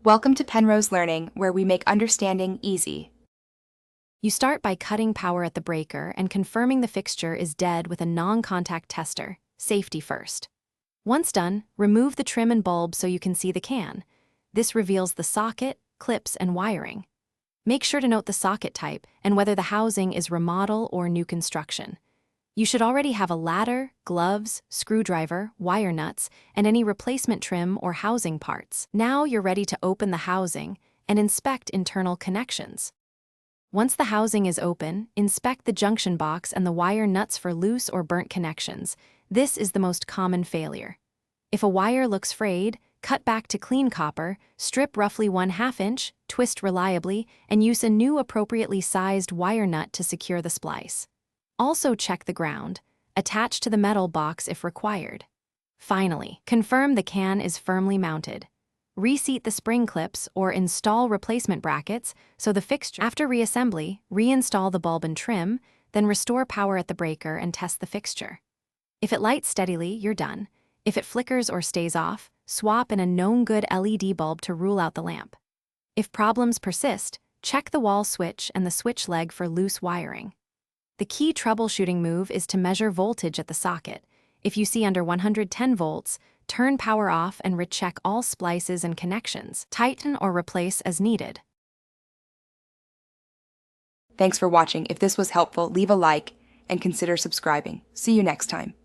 Welcome to Penrose Learning, where we make understanding easy. You start by cutting power at the breaker and confirming the fixture is dead with a non-contact tester, safety first. Once done, remove the trim and bulb so you can see the can. This reveals the socket, clips, and wiring. Make sure to note the socket type and whether the housing is remodel or new construction. You should already have a ladder, gloves, screwdriver, wire nuts, and any replacement trim or housing parts. Now you're ready to open the housing and inspect internal connections. Once the housing is open, inspect the junction box and the wire nuts for loose or burnt connections. This is the most common failure. If a wire looks frayed, cut back to clean copper, strip roughly 1/2 inch, twist reliably, and use a new appropriately sized wire nut to secure the splice. Also check the ground. Attach to the metal box if required. Finally, confirm the can is firmly mounted. Reseat the spring clips or install replacement brackets so the fixture. After reassembly, reinstall the bulb and trim, then restore power at the breaker and test the fixture. If it lights steadily, you're done. If it flickers or stays off, swap in a known good LED bulb to rule out the lamp. If problems persist, check the wall switch and the switch leg for loose wiring. The key troubleshooting move is to measure voltage at the socket. If you see under 110 volts, turn power off and recheck all splices and connections. Tighten or replace as needed. Thanks for watching. If this was helpful, leave a like and consider subscribing. See you next time.